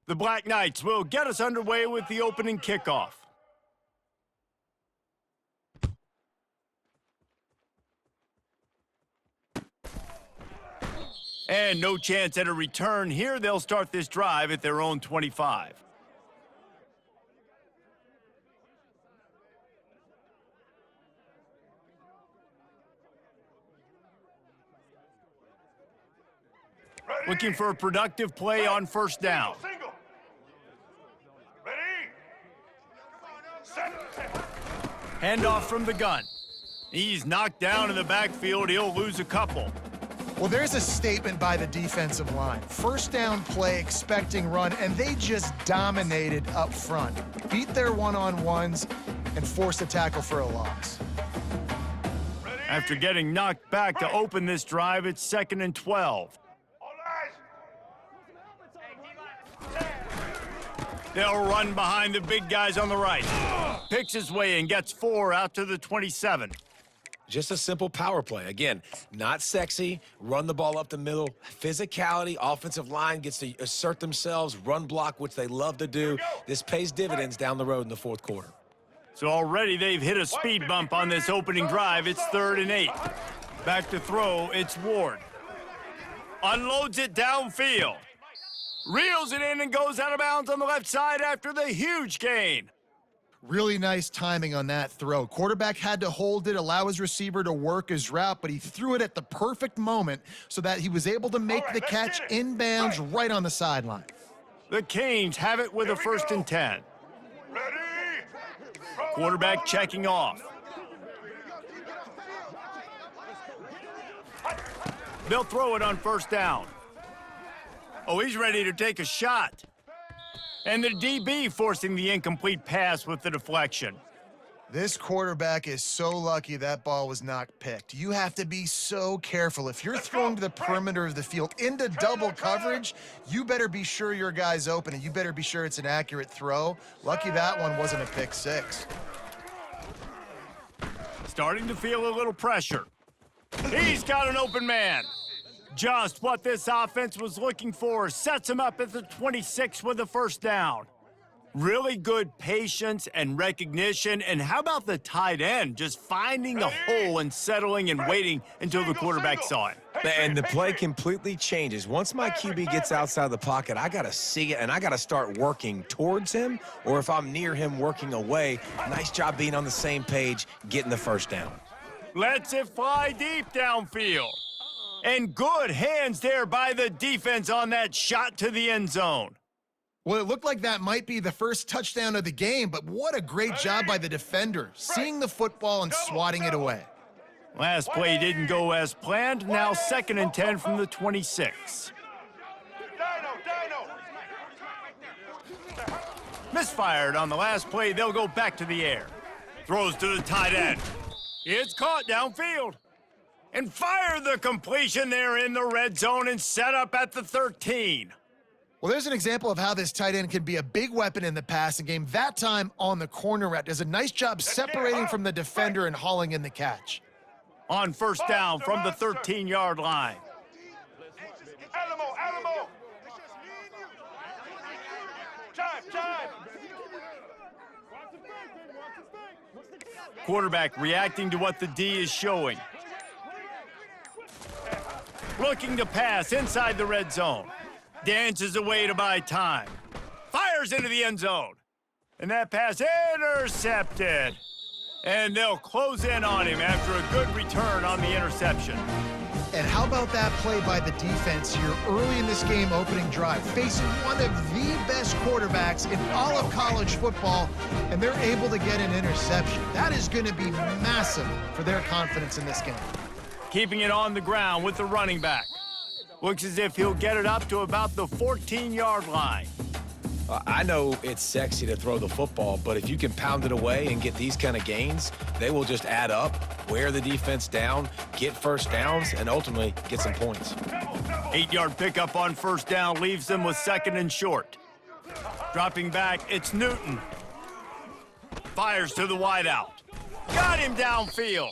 The Black Knights will get us underway with the opening kickoff. And no chance at a return here. They'll start this drive at their own 25. Looking for a productive play on first down. Handoff from the gun. He's knocked down in the backfield. He'll lose a couple. Well, there's a statement by the defensive line. First down play, expecting run, and they just dominated up front. Beat their one-on-ones and forced a tackle for a loss. After getting knocked back to open this drive, it's 2nd and 12. They'll run behind the big guys on the right. Picks his way and gets 4 out to the 27. Just a simple power play. Again, not sexy, run the ball up the middle. Physicality, offensive line gets to assert themselves, run block, which they love to do. This pays dividends down the road in the fourth quarter. So already they've hit a speed bump on this opening drive. It's 3rd and 8. Back to throw, it's Ward. Unloads it downfield. Reels it in and goes out of bounds on the left side after the huge gain. Really nice timing on that throw. Quarterback had to hold it, allow his receiver to work his route, but he threw it at the perfect moment so that he was able to make the catch inbounds right on the sideline. The Canes have it with a 1st and 10. Quarterback checking off. They'll throw it on first down. Oh, he's ready to take a shot. And the DB forcing the incomplete pass with the deflection. This quarterback is so lucky that ball was not picked. You have to be so careful. If you're throwing to the perimeter of the field into double coverage, you better be sure your guy's open, and you better be sure it's an accurate throw. Lucky that one wasn't a pick six. Starting to feel a little pressure. He's got an open man. Just what this offense was looking for. Sets him up at the 26 with a 1st down. Really good patience and recognition. And how about the tight end just finding a hole and settling and waiting until the quarterback saw it? And the play completely changes. Once my QB gets outside the pocket, I got to see it, and I got to start working towards him, or if I'm near him, working away. Nice job being on the same page, getting the 1st down. Lets it fly deep downfield. And good hands there by the defense on that shot to the end zone. Well, it looked like that might be the first touchdown of the game, but what a great job by the defender, seeing the football and swatting it away. Last play didn't go as planned. Now 2nd and 10 from the 26. Misfired on the last play. They'll go back to the air. Throws to the tight end. It's caught downfield. And fire the completion there in the red zone and set up at the 13. Well, there's an example of how this tight end can be a big weapon in the passing game. That time on the corner route, does a nice job separating from the defender and hauling in the catch. On first down from the 13-yard line. Quarterback reacting to what the D is showing. Looking to pass inside the red zone. Dances away to buy time. Fires into the end zone. And that pass intercepted. And they'll close in on him after a good return on the interception. And how about that play by the defense here early in this game opening drive, facing one of the best quarterbacks in all of college football, and they're able to get an interception. That is going to be massive for their confidence in this game. Keeping it on the ground with the running back. Looks as if he'll get it up to about the 14-yard line. I know it's sexy to throw the football, but if you can pound it away and get these kind of gains, they will just add up, wear the defense down, get first downs, and ultimately get some points. 8-yard pickup on first down leaves them with 2nd and short. Dropping back, it's Newton. Fires to the wideout. Got him downfield.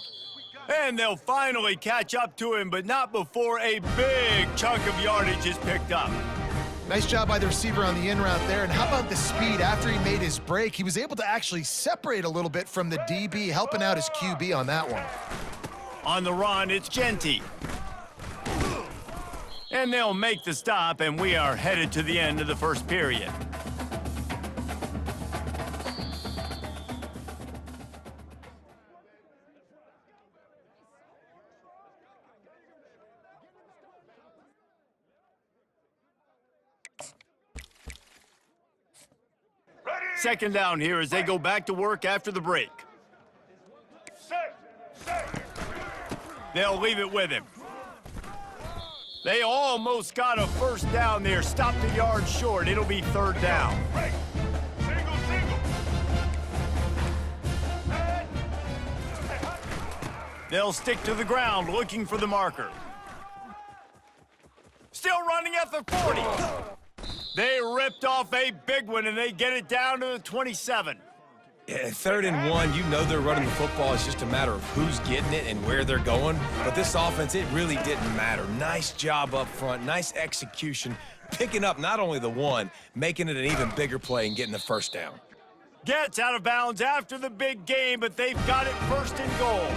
And they'll finally catch up to him, but not before a big chunk of yardage is picked up. Nice job by the receiver on the in route there. And how about the speed after he made his break? He was able to actually separate a little bit from the DB, helping out his QB on that one. On the run, it's Genty. And they'll make the stop, and we are headed to the end of the first period. Second down here as they go back to work after the break. They'll leave it with him. They almost got a first down there. Stopped a yard short. It'll be third down. They'll stick to the ground looking for the marker. Still running at the 40. They ripped off a big one, and they get it down to the 27. Yeah, 3rd and 1, you know they're running the football. It's just a matter of who's getting it and where they're going. But this offense, it really didn't matter. Nice job up front, nice execution, picking up not only the one, making it an even bigger play and getting the first down. Gets out of bounds after the big game, but they've got it first and goal.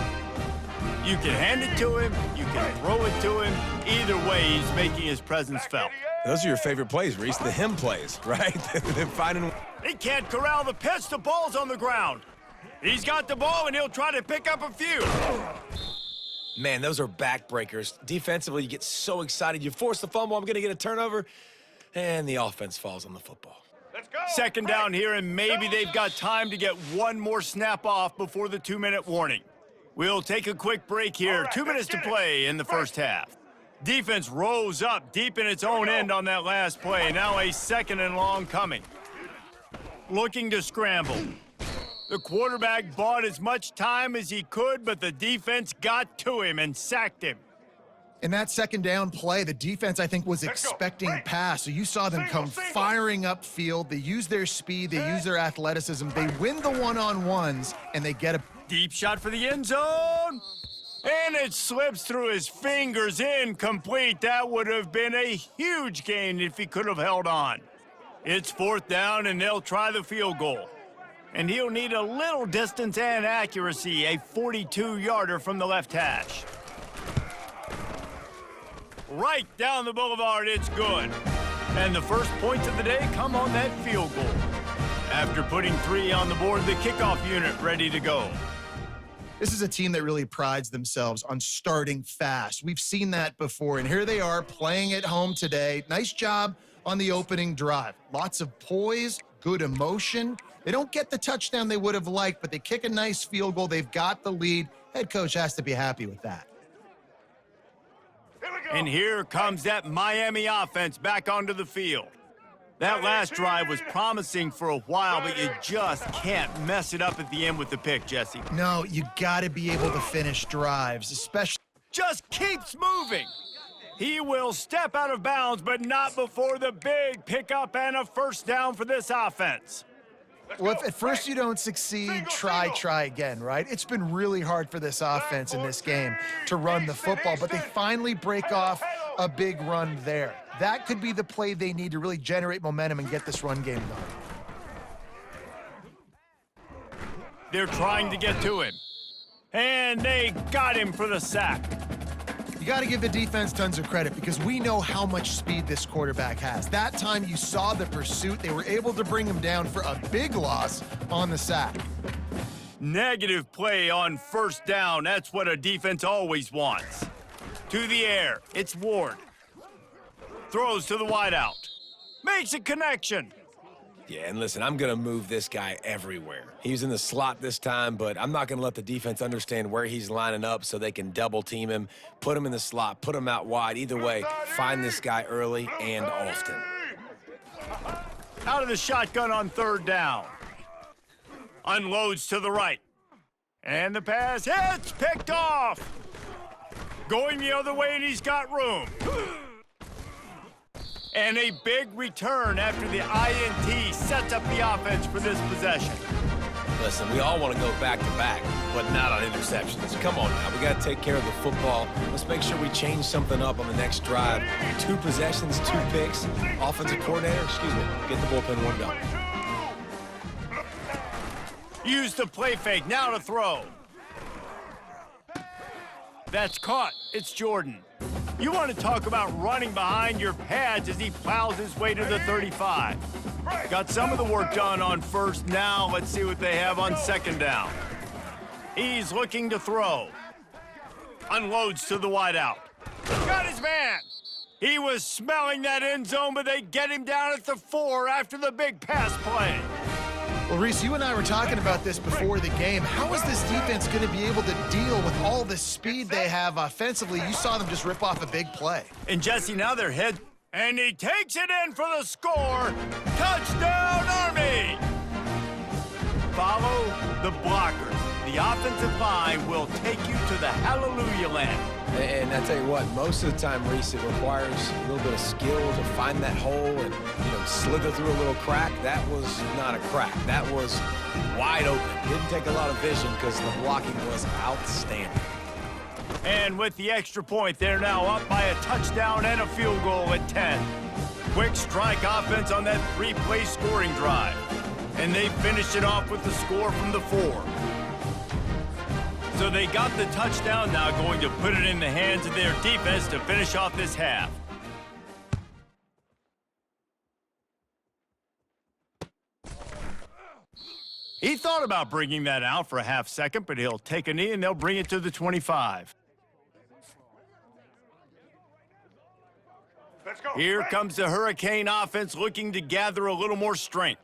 You can hand it to him, you can throw it to him. Either way, he's making his presence felt. Those are your favorite plays, Reese, the him plays, right? They're finding... He can't corral the pitch. The ball's on the ground. He's got the ball, and he'll try to pick up a few. Man, those are backbreakers. Defensively, you get so excited. You force the fumble, I'm going to get a turnover, and the offense falls on the football. Let's go. Second down here, and maybe they've got time to get one more snap off before the 2-minute warning. We'll take a quick break here. 2 minutes to play in the first half. Defense rose up deep in its own end on that last play. Now a 2nd and long coming. Looking to scramble. The quarterback bought as much time as he could, but the defense got to him and sacked him. In that 2nd down play, the defense, I think, was expecting pass. So you saw them come firing upfield. They use their speed. They use their athleticism. They win the one-on-ones, and they get a deep shot for the end zone. And it slips through his fingers, incomplete. That would have been a huge gain if he could have held on. It's 4th down, and they'll try the field goal. And he'll need a little distance and accuracy, a 42-yarder from the left hash. Right down the boulevard, it's good. And the first points of the day come on that field goal. After putting 3 on the board, the kickoff unit ready to go. This is a team that really prides themselves on starting fast. We've seen that before, and here they are playing at home today. Nice job on the opening drive. Lots of poise, good emotion. They don't get the touchdown they would have liked, but they kick a nice field goal. They've got the lead. Head coach has to be happy with that. And here comes that Miami offense back onto the field. That last drive was promising for a while, but you just can't mess it up at the end with the pick, Jesse. No, you got to be able to finish drives, especially... Just keeps moving. He will step out of bounds, but not before the big pickup and a first down for this offense. Well, if at first you don't succeed, try again, right? It's been really hard for this offense in this game to run the football, but they finally break off a big run there. That could be the play they need to really generate momentum and get this run game done. They're trying to get to him. And they got him for the sack. You got to give the defense tons of credit because we know how much speed this quarterback has. That time you saw the pursuit. They were able to bring him down for a big loss on the sack. Negative play on first down. That's what a defense always wants. To the air. It's Ward. Throws to the wideout. Makes a connection. Yeah, and listen, I'm going to move this guy everywhere. He's in the slot this time, but I'm not going to let the defense understand where he's lining up so they can double team him, put him in the slot, put him out wide. Either way, find this guy early and often. Out of the shotgun on 3rd down. Unloads to the right. And the pass hits, picked off. Going the other way, and he's got room. And a big return after the INT sets up the offense for this possession. Listen, we all want to go back-to-back, but not on interceptions. Come on now. We got to take care of the football. Let's make sure we change something up on the next drive. 2 possessions, 2 picks. Offensive coordinator, get the bullpen warmed up. Use the play fake, now to throw. That's caught. It's Jordan. You want to talk about running behind your pads as he plows his way to the 35. Got some of the work done on first. Now let's see what they have on second down. He's looking to throw. Unloads to the wideout. Got his man. He was smelling that end zone, but they get him down at the 4 after the big pass play. Well, Reese, you and I were talking about this before the game. How is this defense going to be able to deal with all the speed they have offensively? You saw them just rip off a big play. And Jesse, now they're hit. And he takes it in for the score. Touchdown, Army! Follow the blockers. The offensive line will take you to the hallelujah land. And I tell you what, most of the time, Reese, it requires a little bit of skill to find that hole and, slither through a little crack. That was not a crack. That was wide open. Didn't take a lot of vision because the blocking was outstanding. And with the extra point, they're now up by a touchdown and a field goal at 10. Quick strike offense on that 3-play scoring drive. And they finished it off with the score from the 4. So they got the touchdown, now going to put it in the hands of their defense to finish off this half. He thought about bringing that out for a half second, but he'll take a knee and they'll bring it to the 25. Here comes the Hurricane offense looking to gather a little more strength.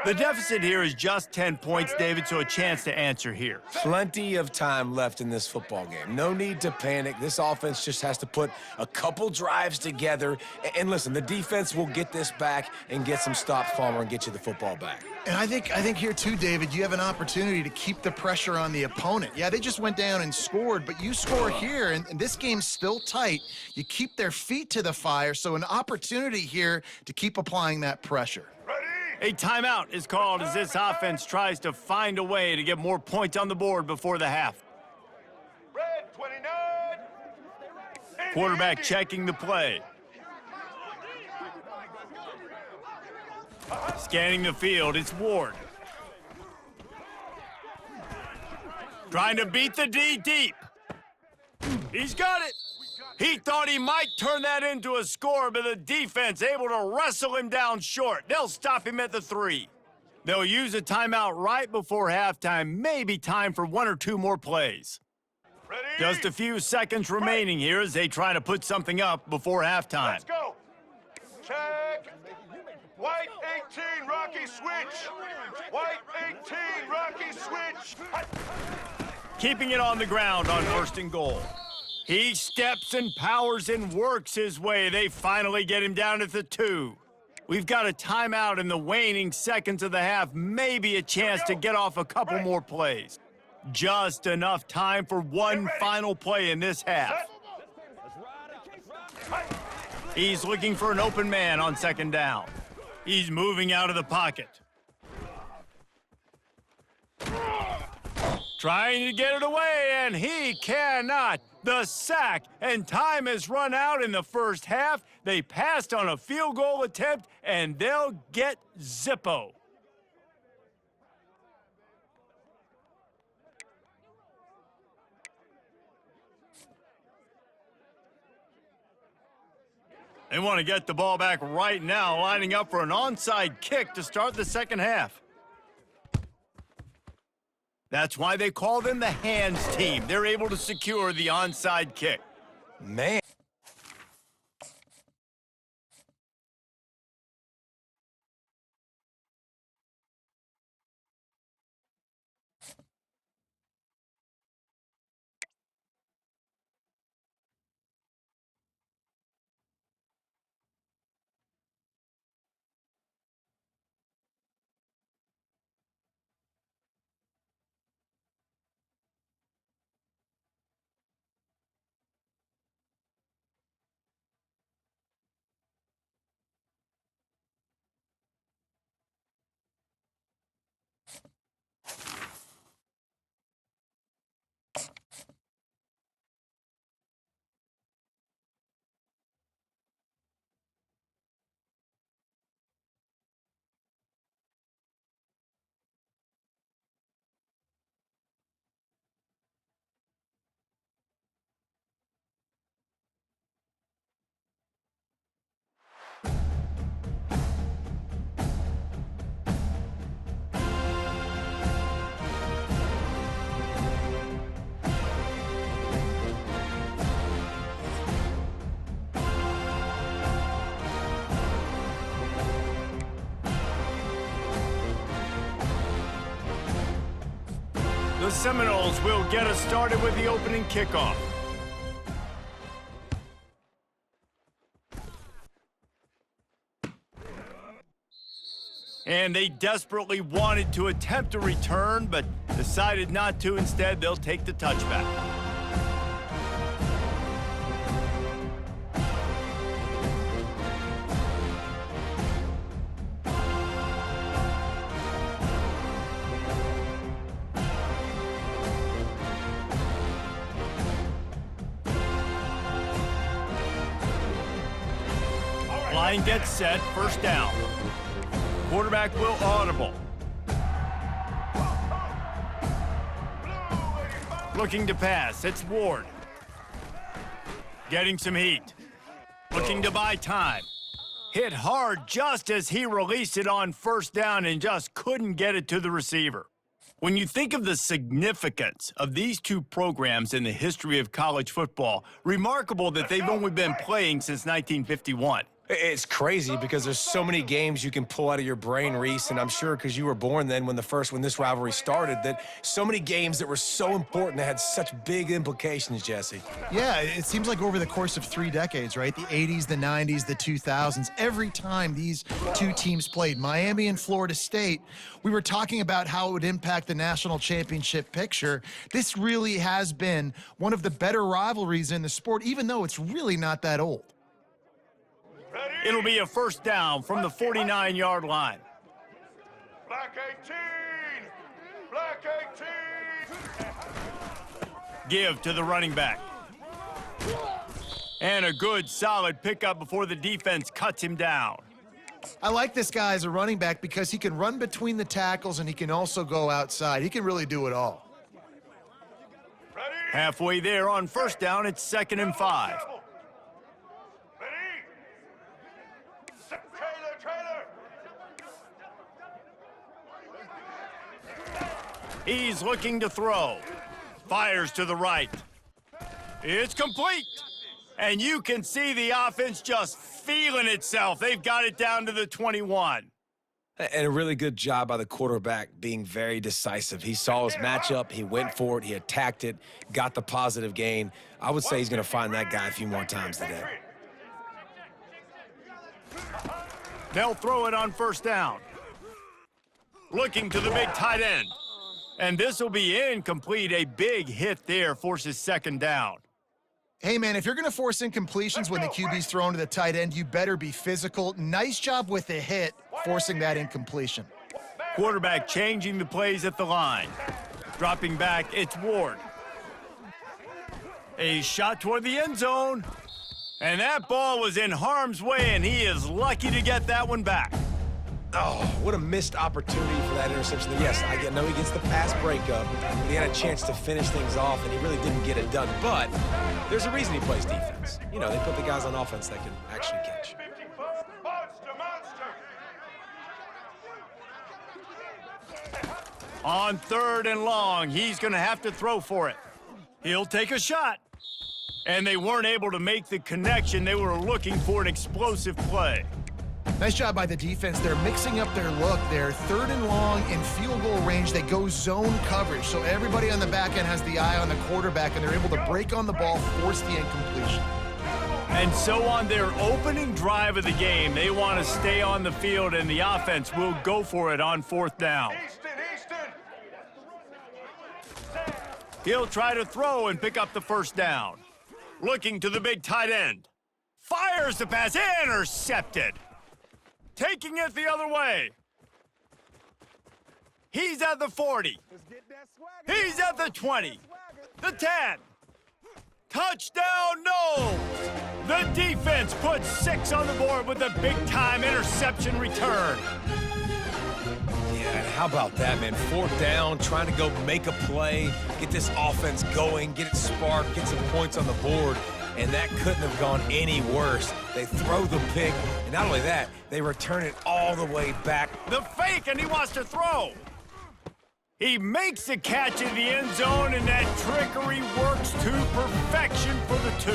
The deficit here is just 10 points, David, so a chance to answer here. Plenty of time left in this football game. No need to panic. This offense just has to put a couple drives together. And listen, the defense will get this back and get some stops, Palmer, and get you the football back. And I think here too, David, you have an opportunity to keep the pressure on the opponent. Yeah, they just went down and scored, but you score here, and this game's still tight. You keep their feet to the fire, so an opportunity here to keep applying that pressure. A timeout is called as this offense tries to find a way to get more points on the board before the half. Red 29. Quarterback checking the play. Scanning the field, it's Ward. Trying to beat the D deep. He's got it. He thought he might turn that into a score, but the defense able to wrestle him down short. They'll stop him at the 3. They'll use a timeout right before halftime. Maybe time for 1 or 2 more plays. Ready? Just a few seconds remaining here as they try to put something up before halftime. Let's go. Check. White 18, Rocky switch. White 18, Rocky switch. Keeping it on the ground on 1st and goal. He steps and powers and works his way. They finally get him down at the 2. We've got a timeout in the waning seconds of the half. Maybe a chance to get off a couple more plays. Just enough time for one final play in this half. He's looking for an open man on 2nd down. He's moving out of the pocket. Trying to get it away, and he cannot. The sack, and time has run out in the first half. They passed on a field goal attempt, and they'll get Zippo. They want to get the ball back right now, lining up for an onside kick to start the second half. That's why they call them the hands team. They're able to secure the onside kick. Man. The Seminoles will get us started with the opening kickoff. And they desperately wanted to attempt a return, but decided not to. Instead, they'll take the touchback. Line gets set, first down. Quarterback will audible. Looking to pass, it's Ward. Getting some heat. Looking to buy time. Hit hard just as he released it on first down and just couldn't get it to the receiver. When you think of the significance of these two programs in the history of college football, remarkable that they've only been playing since 1951. It's crazy because there's so many games you can pull out of your brain, Reese, and I'm sure because you were born then when this rivalry started, that so many games that were so important that had such big implications, Jesse. Yeah, it seems like over the course of 3 decades, right? The 80s, the 90s, the 2000s, every time these two teams played, Miami and Florida State, we were talking about how it would impact the national championship picture. This really has been one of the better rivalries in the sport, even though it's really not that old. It'll be a first down from the 49-yard line. Black 18! Black 18! Give to the running back. And a good, solid pickup before the defense cuts him down. I like this guy as a running back because he can run between the tackles and he can also go outside. He can really do it all. Ready? Halfway there on first down, it's 2nd and 5. Ready? Trailer! He's looking to throw. Fires to the right. It's complete. And you can see the offense just feeling itself. They've got it down to the 21. And a really good job by the quarterback being very decisive. He saw his matchup, he went for it, he attacked it, got the positive gain. I would say he's going to find that guy a few more times today. They'll throw it on first down. Looking to the big tight end. And this will be incomplete. A big hit there forces 2nd down. Hey, man, if you're going to force incompletions when the QB's thrown to the tight end, you better be physical. Nice job with the hit, forcing that incompletion. Quarterback changing the plays at the line. Dropping back, it's Ward. A shot toward the end zone. And that ball was in harm's way, and he is lucky to get that one back. Oh, what a missed opportunity for that interception. Yes, I know he gets the pass breakup, but he had a chance to finish things off, and he really didn't get it done. But there's a reason he plays defense. You know, they put the guys on offense that can actually catch. On 3rd and long, he's going to have to throw for it. He'll take a shot. And they weren't able to make the connection. They were looking for an explosive play. Nice job by the defense. They're mixing up their look. They're 3rd and long in field goal range. They go zone coverage, so everybody on the back end has the eye on the quarterback, and they're able to break on the ball, force the incompletion. And so on their opening drive of the game, they want to stay on the field, and the offense will go for it on 4th down. Easton! He'll try to throw and pick up the first down. Looking to the big tight end. Fires the pass, intercepted. Taking it the other way. He's at the 40. He's at the 20. The 10. Touchdown, no! The defense puts 6 on the board with a big-time interception return. Yeah, and how about that, man? 4th down, trying to go make a play, get this offense going, get it sparked, get some points on the board, and that couldn't have gone any worse. They throw the pick, and not only that, they return it all the way back. The fake, and he wants to throw. He makes the catch in the end zone, and that trickery works to perfection for the 2.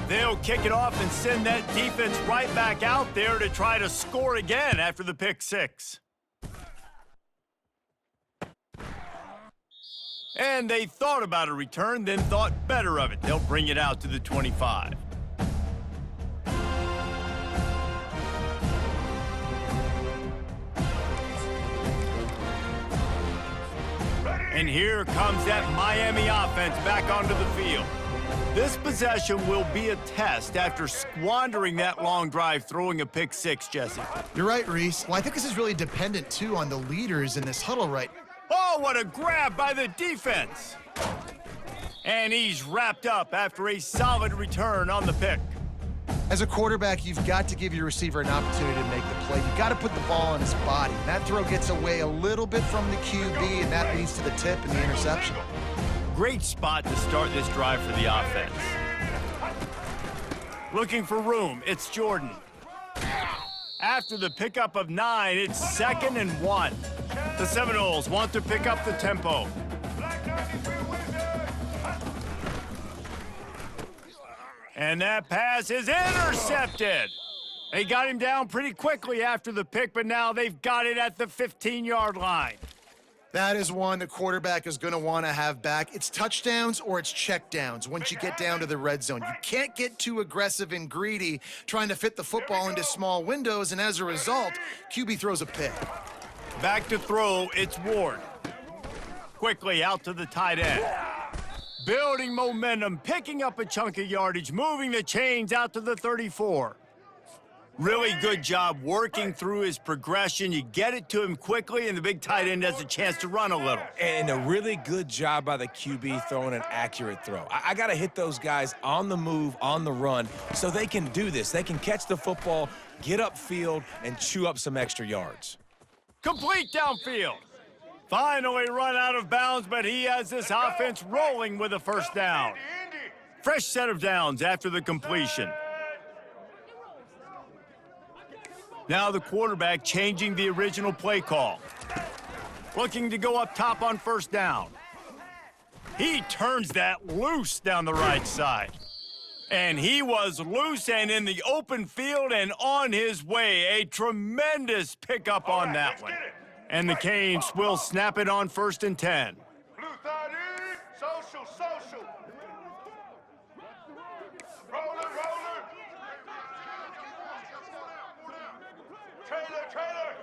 They'll kick it off and send that defense right back out there to try to score again after the pick six. And they thought about a return, then thought better of it. They'll bring it out to the 25. And here comes that Miami offense back onto the field. This possession will be a test after squandering that long drive throwing a pick six, Jesse. You're right, Reese. Well, I think this is really dependent, too, on the leaders in this huddle right. Oh, what a grab by the defense. And he's wrapped up after a solid return on the pick. As a quarterback, you've got to give your receiver an opportunity to make the play. You've got to put the ball on his body. And that throw gets away a little bit from the QB, and that leads to the tip and the interception. Great spot to start this drive for the offense. Looking for room, it's Jordan. After the pickup of 9, it's 2nd and 1. The Seminoles want to pick up the tempo. And that pass is intercepted. They got him down pretty quickly after the pick, but now they've got it at the 15-yard line. That is one the quarterback is going to want to have back. It's touchdowns or it's checkdowns once you get down to the red zone. You can't get too aggressive and greedy trying to fit the football into small windows, and as a result, QB throws a pick. Back to throw, it's Ward. Quickly out to the tight end. Building momentum, picking up a chunk of yardage, moving the chains out to the 34. Really good job working through his progression. You get it to him quickly, and the big tight end has a chance to run a little. And a really good job by the QB throwing an accurate throw. I got to hit those guys on the move, on the run, so they can do this. They can catch the football, get upfield, and chew up some extra yards. Complete downfield. Finally run out of bounds, but he has this offense rolling with a first down. Fresh set of downs after the completion. Now the quarterback changing the original play call. Looking to go up top on first down. He turns that loose down the right side. And he was loose and in the open field and on his way. A tremendous pickup on that one. And the Canes will snap it on 1st and 10. Blue 30, social. Roller. Trailer.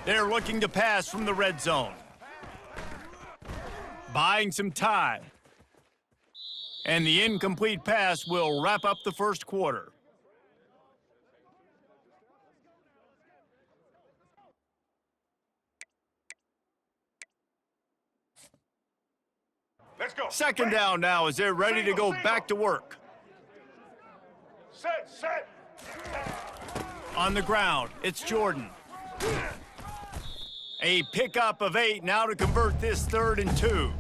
They're looking to pass from the red zone. Buying some time. And the incomplete pass will wrap up the first quarter. Let's go. Second down now as they're ready to go back to work. Set. On the ground, it's Jordan. A pickup of 8 now to convert this 3rd and 2.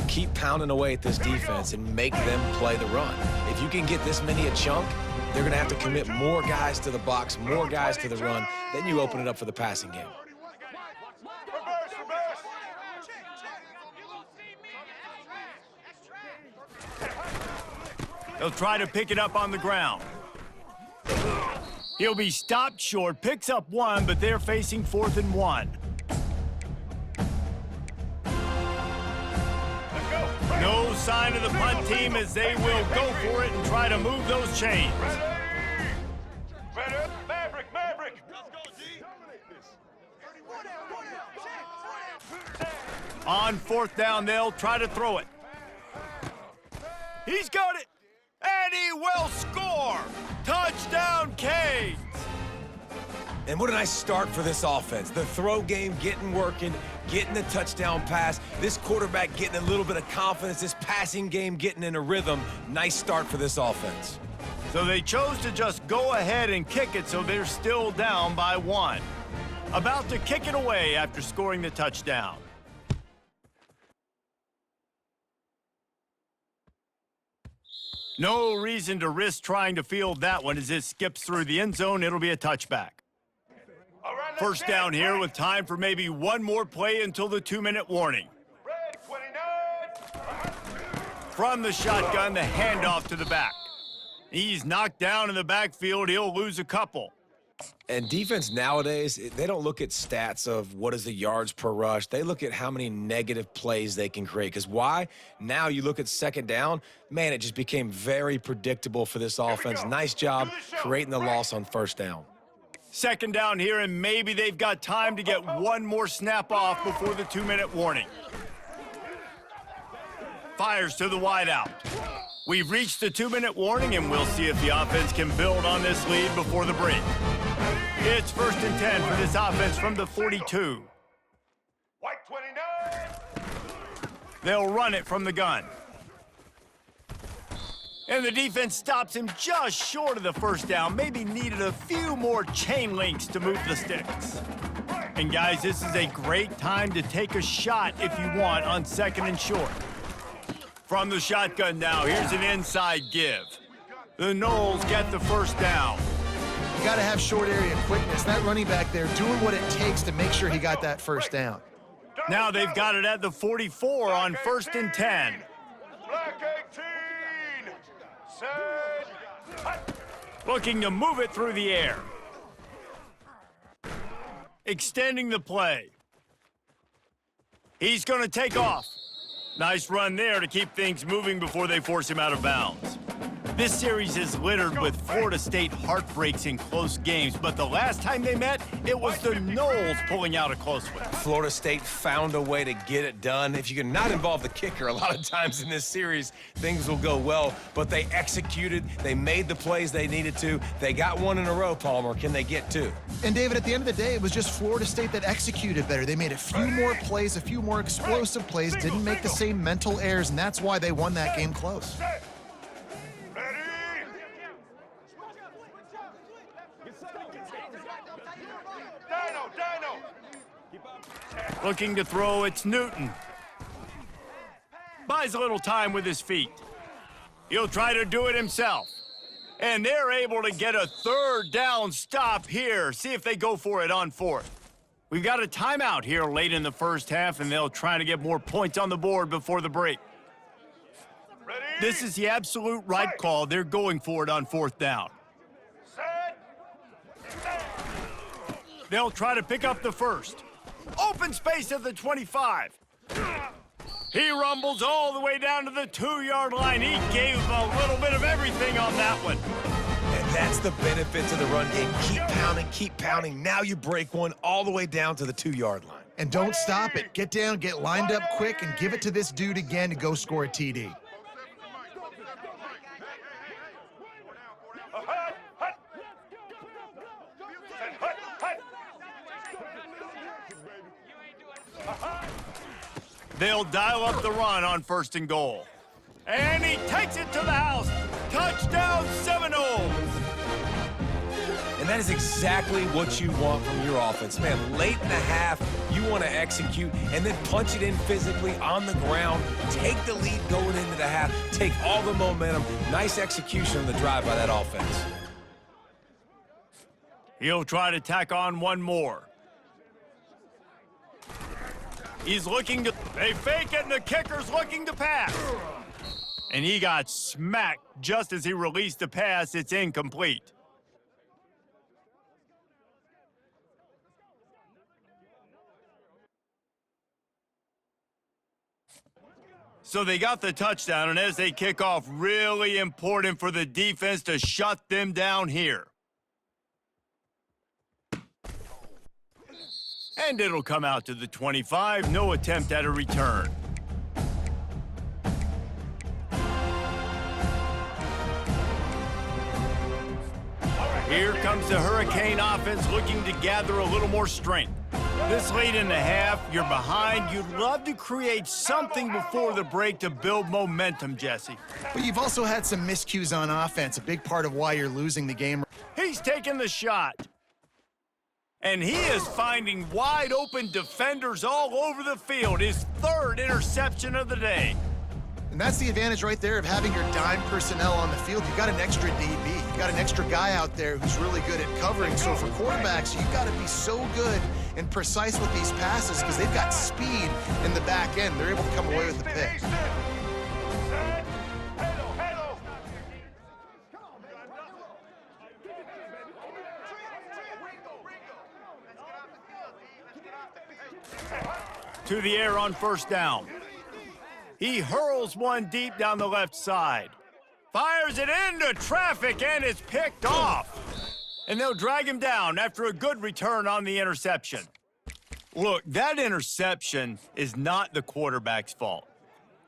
Keep pounding away at this defense and make them play the run. If you can get this many a chunk, they're going to have to commit more guys to the box, more guys to the run. Then you open it up for the passing game. They'll try to pick it up on the ground. He'll be stopped short, picks up 1, but they're facing 4th and 1. No sign of the punt team as they will go for it and try to move those chains. Ready. Maverick. On 4th down, they'll try to throw it. He's got it, and he will score! Touchdown, Canes! And what a nice start for this offense. The throw game getting working, getting the touchdown pass. This quarterback getting a little bit of confidence. This passing game getting in a rhythm. Nice start for this offense. So they chose to just go ahead and kick it, so they're still down by 1. About to kick it away after scoring the touchdown. No reason to risk trying to field that one as it skips through the end zone. It'll be a touchback. All right, First down here with time for maybe one more play until the 2-minute warning. Red 29. From the shotgun, the handoff to the back. He's knocked down in the backfield. He'll lose a couple. And defense nowadays, they don't look at stats of what is the yards per rush. They look at how many negative plays they can create. Because why? Now you look at second down, man, it just became very predictable for this offense. Nice job creating the loss on first down. Second down here, and maybe they've got time to get one more snap off before the 2-minute warning. Fires to the wideout. We've reached the 2-minute warning, and we'll see if the offense can build on this lead before the break. It's 1st and 10 for this offense from the 42. White 29. They'll run it from the gun. And the defense stops him just short of the first down. Maybe needed a few more chain links to move the sticks. And guys, this is a great time to take a shot if you want on 2nd and short. From the shotgun now, here's an inside give. The Noles get the first down. You got to have short area quickness. That running back there doing what it takes to make sure he got that first down. Now they've got it at the 44 on 1st and 10. Black 18. Set. Hut. Looking to move it through the air. Extending the play. He's going to take off. Nice run there to keep things moving before they force him out of bounds. This series is littered with Florida State heartbreaks in close games, but the last time they met, it was the Noles pulling out a close one. Florida State found a way to get it done. If you can not involve the kicker a lot of times in this series, things will go well. But they executed. They made the plays they needed to. They got one in a row, Palmer. Can they get two? And, David, at the end of the day, it was just Florida State that executed better. They made a few more plays, a few more explosive plays, didn't make the same mental errors, and that's why they won that game close. Ready. Dino. Looking to throw, it's Newton. Buys a little time with his feet. He'll try to do it himself. And they're able to get a 3rd down stop here. See if they go for it on 4th. We've got a timeout here late in the first half, and they'll try to get more points on the board before the break. Ready. This is the absolute right call. They're going for it on 4th down. Set. They'll try to pick up the first. Open space at the 25. He rumbles all the way down to the 2-yard line. He gave a little bit of everything on that one. And that's the benefit to the run game. Keep pounding. Now you break one all the way down to the 2-yard line. And don't stop it. Get down, get lined up quick, and give it to this dude again to go score a TD. Hut. Set. Hut. They'll dial up the run on 1st and goal. And he takes it to the house. Touchdown, Seminoles. And that is exactly what you want from your offense. Man, late in the half, you want to execute and then punch it in physically on the ground. Take the lead going into the half. Take all the momentum. Nice execution on the drive by that offense. He'll try to tack on one more. He's looking to... They fake it, and the kicker's looking to pass. And he got smacked just as he released the pass. It's incomplete. So they got the touchdown, and as they kick off, really important for the defense to shut them down here. And it'll come out to the 25. No attempt at a return. Here comes the Hurricane offense looking to gather a little more strength. This late in the half, you're behind. You'd love to create something before the break to build momentum, Jesse. But you've also had some miscues on offense, a big part of why you're losing the game. He's taking the shot. And he is finding wide open defenders all over the field. His 3rd interception of the day. And that's the advantage right there of having your dime personnel on the field. You've got an extra DB. You've got an extra guy out there who's really good at covering. So for quarterbacks, you've got to be so good and precise with these passes because they've got speed in the back end. They're able to come away with the pick. Set. to the air on first down. He hurls one deep down the left side. Fires it into traffic, and it's picked off. And they'll drag him down after a good return on the interception. Look, that interception is not the quarterback's fault.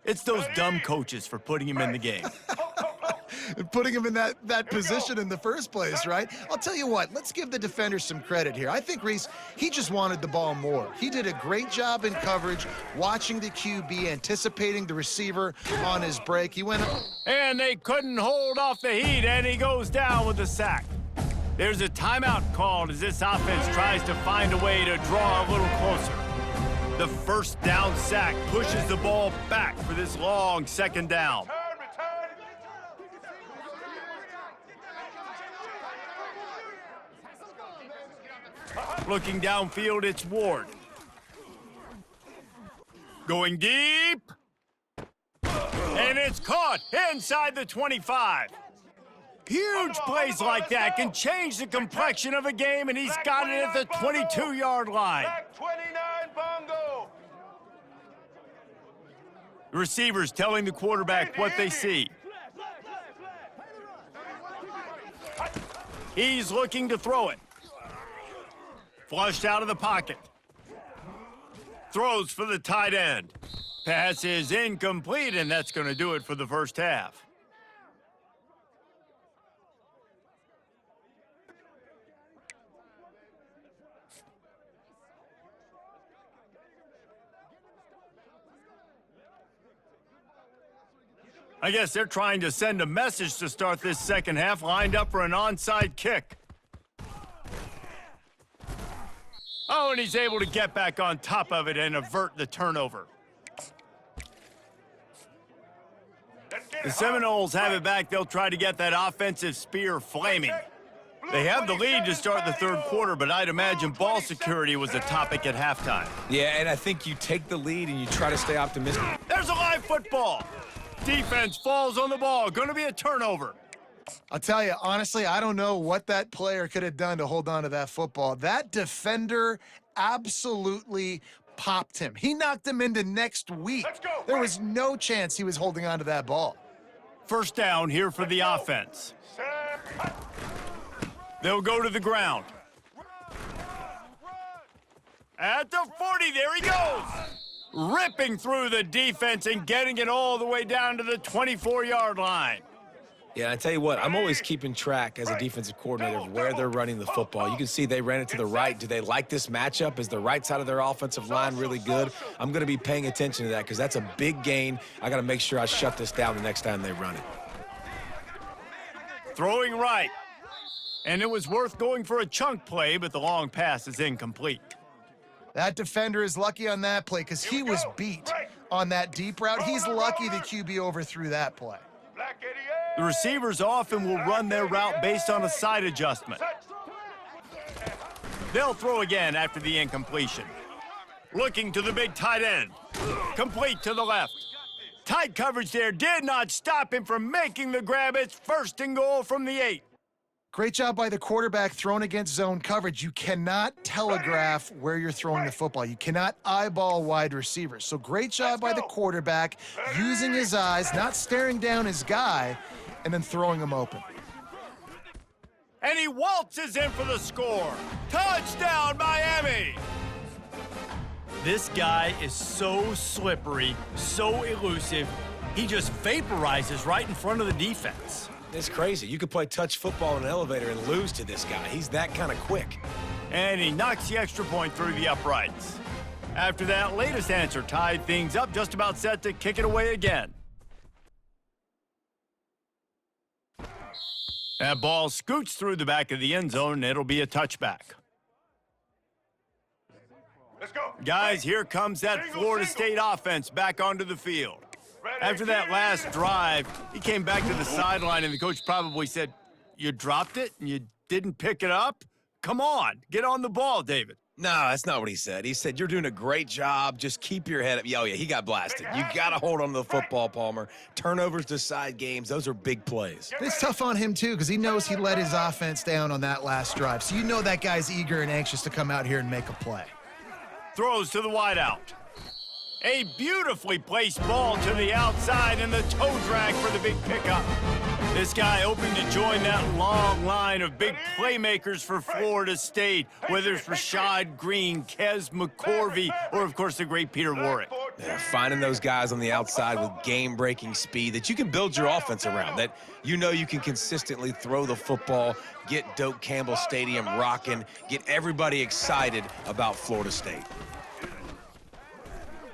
It's those dumb coaches for putting him in the game. Putting him in that position in the first place, right? I'll tell you what, let's give the defender some credit here. I think Reese, he just wanted the ball more. He did a great job in coverage, watching the QB, anticipating the receiver on his break. He went... And they couldn't hold off the heat, and he goes down with a sack. There's a timeout called as this offense tries to find a way to draw a little closer. The first down sack pushes the ball back for this long second down. Looking downfield, it's Ward. Going deep. And it's caught inside the 25. Huge plays like that can change the complexion of a game, and he's got it at the 22-yard line. Back 29, Bongo. The receiver's telling the quarterback what they see. He's looking to throw it. Flushed out of the pocket. Throws for the tight end. Pass is incomplete, and that's going to do it for the first half. I guess they're trying to send a message to start this second half, lined up for an onside kick. Oh, and he's able to get back on top of it and avert the turnover. The Seminoles have it back. They'll try to get that offensive spear flaming. They have the lead to start the third quarter, but I'd imagine ball security was a topic at halftime. Yeah, and I think you take the lead and you try to stay optimistic. There's a live football. Defense falls on the ball. Going to be a turnover. I'll tell you, honestly, I don't know what that player could have done to hold on to that football. That defender absolutely popped him. He knocked him into next week. There was no chance he was holding on to that ball. First down here for the offense. They'll go to the ground. At the 40, there he goes. Ripping through the defense and getting it all the way down to the 24-yard line. Yeah, I tell you what, I'm always keeping track as a defensive coordinator of where they're running the football. You can see they ran it to the right. Do they like this matchup? Is the right side of their offensive line really good? I'm going to be paying attention to that because that's a big gain. I got to make sure I shut this down the next time they run it. Throwing right. And it was worth going for a chunk play, but the long pass is incomplete. That defender is lucky on that play because he was beat on that deep route. He's lucky the QB overthrew that play. The receivers often will run their route based on a side adjustment. They'll throw again after the incompletion. Looking to the big tight end. Complete to the left. Tight coverage there did not stop him from making the grab. It's first and goal from the 8. Great job by the quarterback thrown against zone coverage. You cannot telegraph where you're throwing the football. You cannot eyeball wide receivers. So great job by the quarterback using his eyes, not staring down his guy, and then throwing him open. And he waltzes in for the score. Touchdown, Miami! This guy is so slippery, so elusive, he just vaporizes right in front of the defense. It's crazy. You could play touch football in an elevator and lose to this guy. He's that kind of quick. And he knocks the extra point through the uprights. After that latest answer tied things up, just about set to kick it away again. That ball scoots through the back of the end zone, and it'll be a touchback. Let's go. Guys, here comes that Florida State offense back onto the field. After that last drive, he came back to the sideline, and the coach probably said, "You dropped it and you didn't pick it up? Come on, get on the ball, David." No, that's not what he said. He said, you're doing a great job. Just keep your head up. Oh, yeah, he got blasted. You got to hold on to the football, Palmer. Turnovers decide games. Those are big plays. It's tough on him, too, because he knows he let his offense down on that last drive. So you know that guy's eager and anxious to come out here and make a play. Throws to the wideout. A beautifully placed ball to the outside and the toe drag for the big pickup. This guy hoping to join that long line of big playmakers for Florida State, whether it's Rashad Green, Kez McCorvey, or, of course, the great Peter Warrick. Yeah, finding those guys on the outside with game-breaking speed that you can build your offense around, that you know you can consistently throw the football, get Doak Campbell Stadium rocking, get everybody excited about Florida State.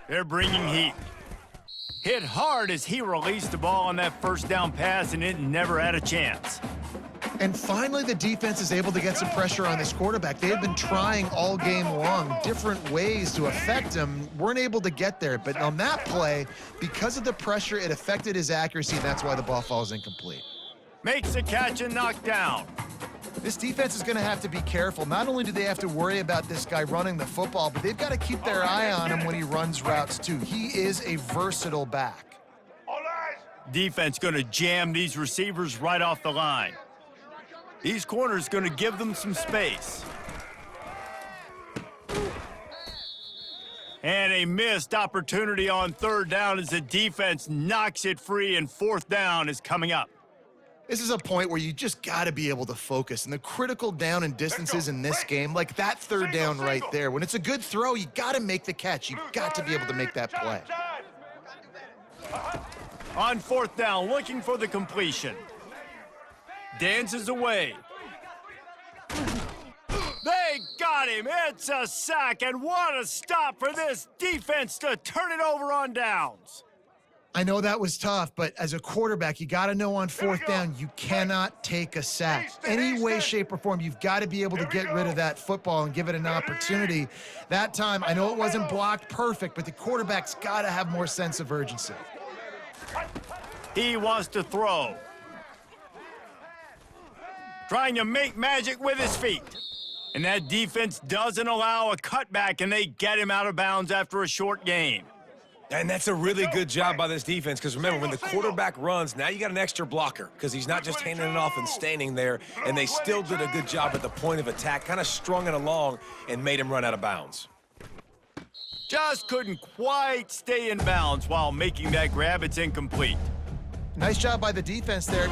They're bringing heat. Hit hard as he released the ball on that first down pass, and it never had a chance. And finally, the defense is able to get some pressure on this quarterback. They had been trying all game long different ways to affect him, weren't able to get there. But on that play, because of the pressure, it affected his accuracy, and that's why the ball falls incomplete. Makes a catch and knocked down. This defense is going to have to be careful. Not only do they have to worry about this guy running the football, but they've got to keep their eye on him when he runs routes too. He is a versatile back. All eyes. Defense going to jam these receivers right off the line. These corners going to give them some space. And a missed opportunity on third down as the defense knocks it free, and fourth down is coming up. This is a point where you just got to be able to focus. And the critical down and distances in this game, like that third down right there, when it's a good throw, you got to make the catch. You've got to be able to make that play. On fourth down, looking for the completion. Dances away. They got him. It's a sack, and what a stop for this defense to turn it over on downs. I know that was tough, but as a quarterback, you got to know on fourth down, you cannot take a sack. Any way, shape, or form, you've got to be able to get rid of that football and give it an opportunity. That time, I know it wasn't blocked perfect, but the quarterback's got to have more sense of urgency. He wants to throw. Trying to make magic with his feet. And that defense doesn't allow a cutback, and they get him out of bounds after a short gain. And that's a really good job by this defense, because remember, when the quarterback runs, now you got an extra blocker, because he's not just handing it off and standing there, and they still did a good job at the point of attack, kind of strung it along and made him run out of bounds. Just couldn't quite stay in bounds while making that grab. It's incomplete. Nice job by the defense there.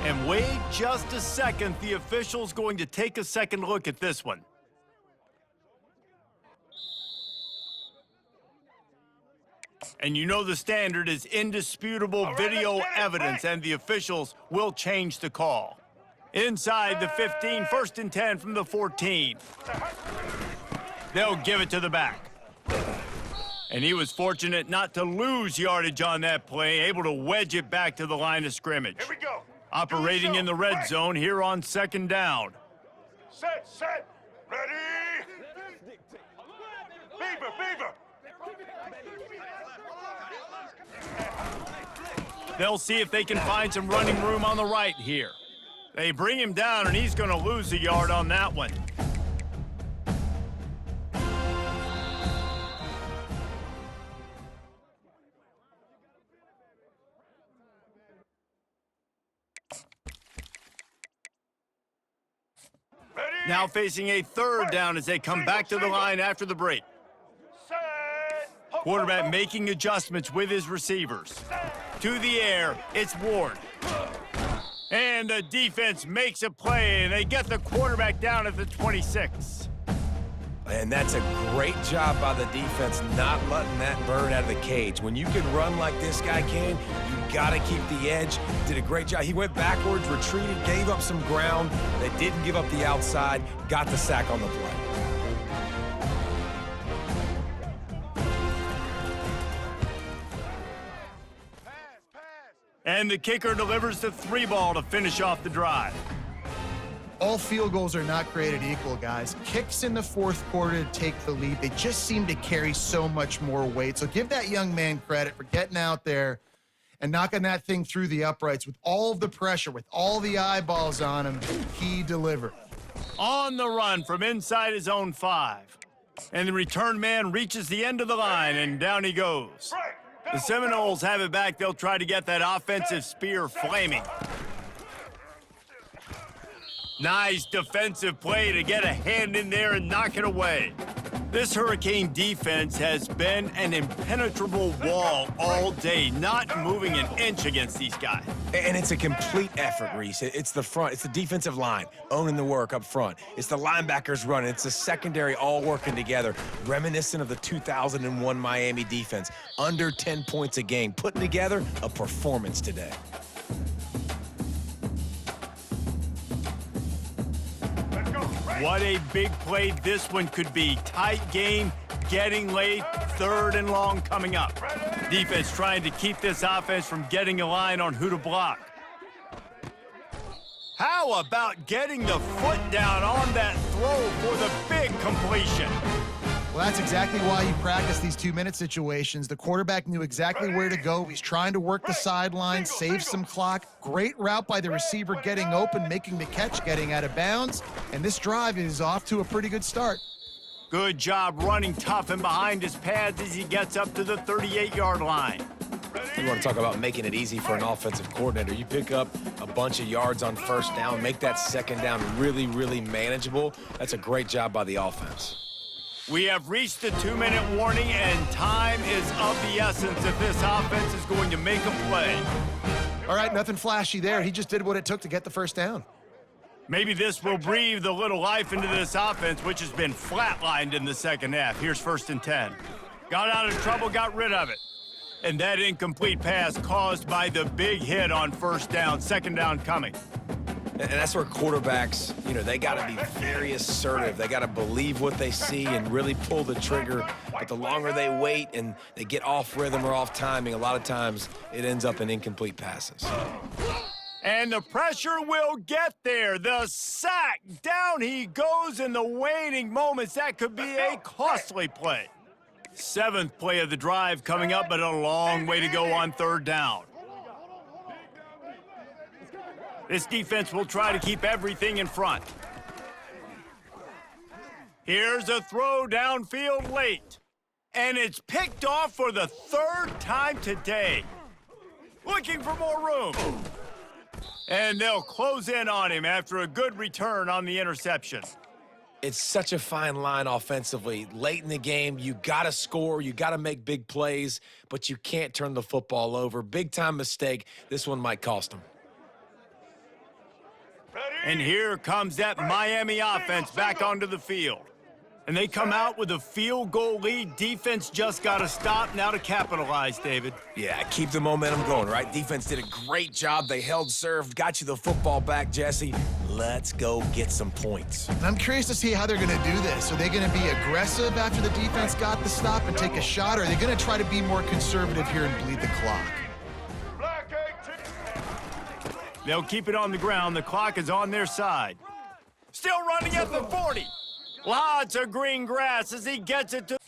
And wait just a second. The official's going to take a second look at this one. And you know the standard is indisputable video evidence, and the officials will change the call. Inside the 15, 1st and 10 from the 14. They'll give it to the back. And he was fortunate not to lose yardage on that play, able to wedge it back to the line of scrimmage. Here we go. Operating in the red zone here on second down. Set. Ready. Beaver. They'll see if they can find some running room on the right here. They bring him down, and he's going to lose a yard on that one. Ready. Now facing a third down as they come back to the line after the break. Set. Quarterback making adjustments with his receivers. To the air, it's Ward. And the defense makes a play, and they get the quarterback down at the 26. And that's a great job by the defense, not letting that bird out of the cage. When you can run like this guy can, you got to keep the edge. Did a great job. He went backwards, retreated, gave up some ground. They didn't give up the outside, got the sack on the play. And the kicker delivers the 3-ball to finish off the drive. All field goals are not created equal, guys. Kicks in the fourth quarter to take the lead. They just seem to carry so much more weight. So give that young man credit for getting out there and knocking that thing through the uprights with all of the pressure, with all the eyeballs on him. He delivered. On the run from inside his own 5. And the return man reaches the end of the line, and down he goes. The Seminoles have it back. They'll try to get that offensive spear flaming. Nice defensive play to get a hand in there and knock it away. This Hurricane defense has been an impenetrable wall all day, not moving an inch against these guys. And it's a complete effort, Reese. It's the front. It's the defensive line owning the work up front. It's the linebackers running. It's the secondary all working together, reminiscent of the 2001 Miami defense. Under 10 points a game, putting together a performance today. Let's go. Ready. What a big play this one could be. Tight game, getting late, 3rd and long coming up. Defense trying to keep this offense from getting a line on who to block. How about getting the foot down on that throw for the big completion? Well, that's exactly why you practice these 2-minute situations. The quarterback knew exactly where to go. He's trying to work the sideline, save some clock. Great route by the receiver getting open, making the catch, getting out of bounds. And this drive is off to a pretty good start. Good job running tough and behind his pads as he gets up to the 38-yard line. You want to talk about making it easy for an offensive coordinator. You pick up a bunch of yards on 1st down, make that 2nd down really, really manageable. That's a great job by the offense. We have reached the 2-minute warning, and time is of the essence if this offense is going to make a play. All right, nothing flashy there. He just did what it took to get the 1st down. Maybe this will breathe a little life into this offense, which has been flatlined in the 2nd half. Here's 1st and 10. Got out of trouble, got rid of it. And that incomplete pass caused by the big hit on 1st down, 2nd down coming. And that's where quarterbacks, they got to be very assertive. They got to believe what they see and really pull the trigger. But the longer they wait and they get off rhythm or off timing, a lot of times it ends up in incomplete passes. And the pressure will get there. The sack. Down he goes in the waning moments. That could be a costly play. 7th play of the drive coming up, but a long way to go on 3rd down. This defense will try to keep everything in front. Here's a throw downfield late. And it's picked off for the 3rd time today. Looking for more room. And they'll close in on him after a good return on the interception. It's such a fine line offensively. Late in the game, you got to score, you got to make big plays, but you can't turn the football over. Big-time mistake. This one might cost them. And here comes that Miami offense back onto the field. And they come out with a field goal lead. Defense just got to stop now to capitalize, David. Yeah, keep the momentum going, right? Defense did a great job. They held serve, got you the football back, Jesse. Let's go get some points. And I'm curious to see how they're going to do this. Are they going to be aggressive after the defense got the stop and take a shot, or are they going to try to be more conservative here and bleed the clock? Black 18. They'll keep it on the ground. The clock is on their side. Still running at the 40. Lots of green grass as he gets it to...